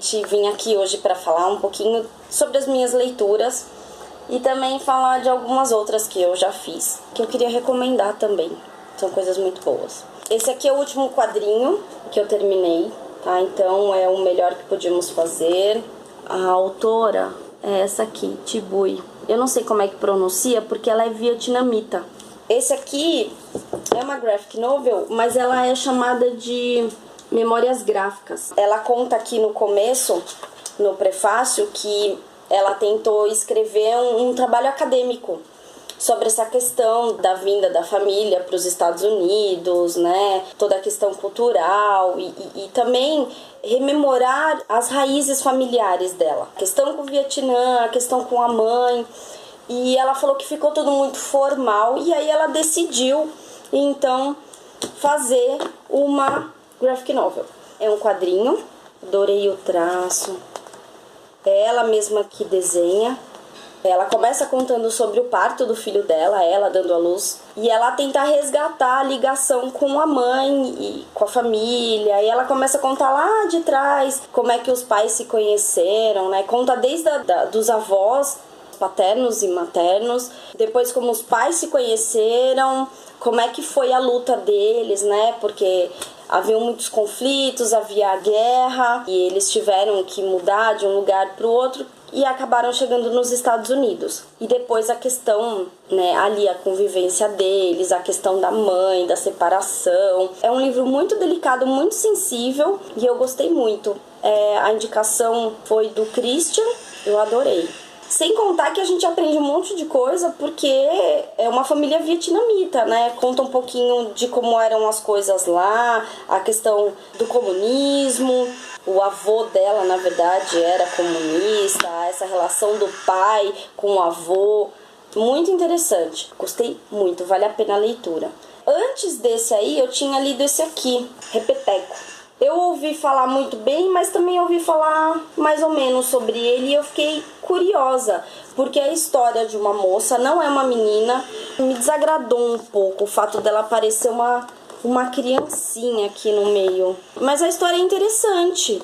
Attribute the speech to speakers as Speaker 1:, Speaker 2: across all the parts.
Speaker 1: realmente vim aqui hoje para falar um pouquinho sobre as minhas leituras e também falar de algumas outras que eu já fiz, que eu queria recomendar também. São coisas muito boas. Esse aqui é o último quadrinho que eu terminei, tá? Então é o melhor que podíamos fazer. A autora é essa aqui, Tibui. Eu não sei como é que pronuncia porque ela é vietnamita. Esse aqui é uma graphic novel, mas ela é chamada de memórias gráficas. Ela conta aqui no começo, no prefácio, que ela tentou escrever um trabalho acadêmico sobre essa questão da vinda da família para os Estados Unidos, né? Toda a questão cultural e também rememorar as raízes familiares dela. A questão com o Vietnã, a questão com a mãe. E ela falou que ficou tudo muito formal e aí ela decidiu, então, fazer uma graphic novel. É um quadrinho, adorei o traço. É ela mesma que desenha. Ela começa contando sobre o parto do filho dela, ela dando à luz, e ela tenta resgatar a ligação com a mãe e com a família, e ela começa a contar lá de trás como é que os pais se conheceram, né? Conta desde dos avós paternos e maternos, depois como os pais se conheceram, como é que foi a luta deles, né? Porque haviam muitos conflitos, havia a guerra, e eles tiveram que mudar de um lugar para o outro e acabaram chegando nos Estados Unidos. E depois a questão, né, ali a convivência deles, a questão da mãe, da separação. É um livro muito delicado, muito sensível e eu gostei muito. A indicação foi do Christian, eu adorei. Sem contar que a gente aprende um monte de coisa porque é uma família vietnamita, né? Conta um pouquinho de como eram as coisas lá, a questão do comunismo. O avô dela, na verdade, era comunista, essa relação do pai com o avô. Muito interessante. Gostei muito, vale a pena a leitura. Antes desse aí, eu tinha lido esse aqui, Repeteco. Eu ouvi falar muito bem, mas também ouvi falar mais ou menos sobre ele e eu fiquei curiosa, porque a história de uma moça, não é uma menina, me desagradou um pouco o fato dela parecer uma criancinha aqui no meio. Mas a história é interessante,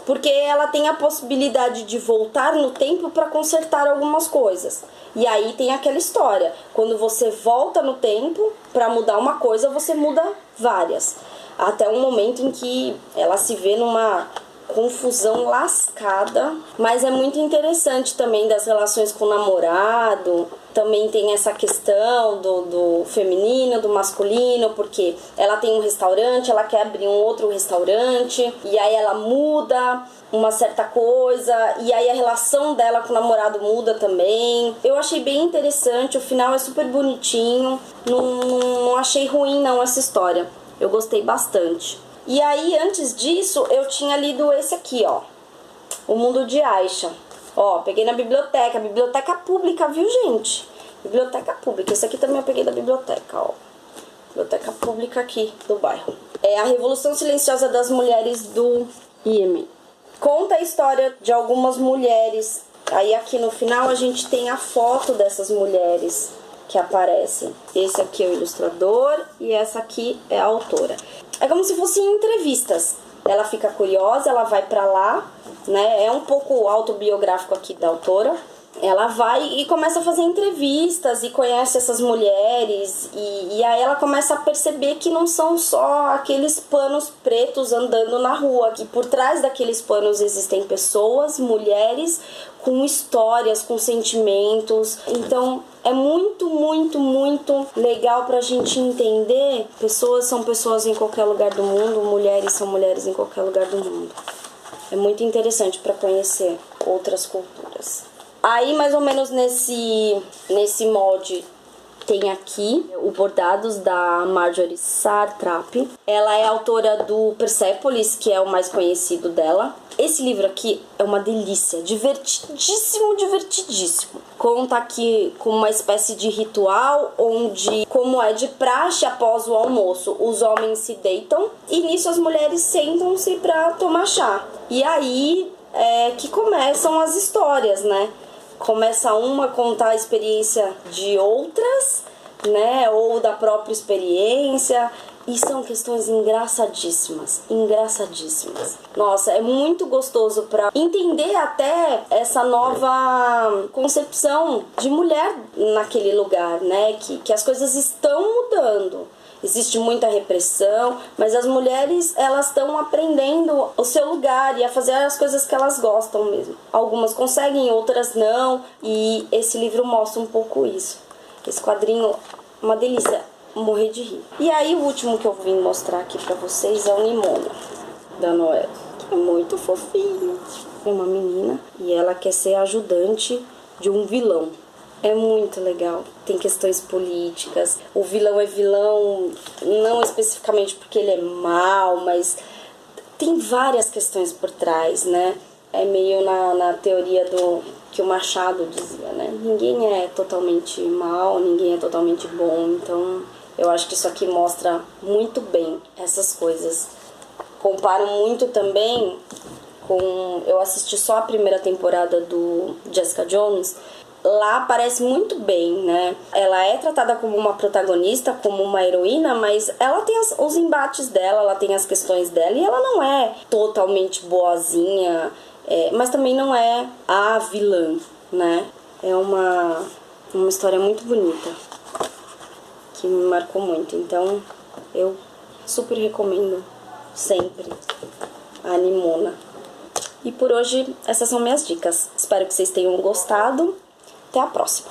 Speaker 1: porque ela tem a possibilidade de voltar no tempo para consertar algumas coisas. E aí tem aquela história, quando você volta no tempo para mudar uma coisa, você muda várias. Até um momento em que ela se vê numa confusão lascada, mas é muito interessante também das relações com o namorado. Também tem essa questão do feminino, do masculino, porque ela tem um restaurante, ela quer abrir um outro restaurante, e aí ela muda uma certa coisa, e aí a relação dela com o namorado muda também. Eu achei bem interessante, o final é super bonitinho, não achei ruim não essa história. Eu gostei bastante. E aí, antes disso, eu tinha lido esse aqui, ó. O Mundo de Aisha. Ó, peguei na biblioteca. Biblioteca pública, viu, gente? Biblioteca pública. Esse aqui também eu peguei da biblioteca, ó. Biblioteca pública aqui do bairro. É a Revolução Silenciosa das Mulheres do Iêmen. Conta a história de algumas mulheres. Aí aqui no final a gente tem a foto dessas mulheres que aparecem. Esse aqui é o ilustrador e essa aqui é a autora. É como se fossem entrevistas. Ela fica curiosa, ela vai pra lá, né? É um pouco autobiográfico aqui da autora. Ela vai e começa a fazer entrevistas e conhece essas mulheres e aí ela começa a perceber que não são só aqueles panos pretos andando na rua, que por trás daqueles panos existem pessoas, mulheres com histórias, com sentimentos. Então é muito, muito, muito legal pra gente entender. Pessoas são pessoas em qualquer lugar do mundo, mulheres são mulheres em qualquer lugar do mundo. É muito interessante para conhecer outras culturas. Aí, mais ou menos nesse molde, tem aqui o Bordados da Marjorie Satrap. Ela é autora do Persepolis, que é o mais conhecido dela. Esse livro aqui é uma delícia, divertidíssimo, divertidíssimo. Conta aqui com uma espécie de ritual, onde, como é de praxe após o almoço, os homens se deitam e nisso as mulheres sentam-se para tomar chá. E aí é que começam as histórias, né? Começa uma a contar a experiência de outras, né, ou da própria experiência, E são questões engraçadíssimas, engraçadíssimas. Nossa, é muito gostoso pra entender até essa nova concepção de mulher naquele lugar, né? Que as coisas estão mudando. Existe muita repressão, mas as mulheres, elas estão aprendendo o seu lugar e a fazer as coisas que elas gostam mesmo. Algumas conseguem, outras não, e esse livro mostra um pouco isso. Esse quadrinho, uma delícia, morrer de rir. E aí o último que eu vim mostrar aqui pra vocês é o Nimona, da Noelle, que é muito fofinho. É uma menina e ela quer ser ajudante de um vilão. É muito legal. Tem questões políticas. O vilão é vilão não especificamente porque ele é mau, mas tem várias questões por trás, né? É meio na teoria do que o Machado dizia, né? Ninguém é totalmente mau, ninguém é totalmente bom. Então, eu acho que isso aqui mostra muito bem essas coisas. Comparo muito também com... Eu assisti só a primeira temporada do Jessica Jones. Lá aparece muito bem, né? Ela é tratada como uma protagonista, como uma heroína, mas ela tem os embates dela, ela tem as questões dela, e ela não é totalmente boazinha, mas também não é a vilã, né? É uma história muito bonita, que me marcou muito. Então, eu super recomendo sempre a Nimona. E por hoje, essas são minhas dicas. Espero que vocês tenham gostado. Até a próxima!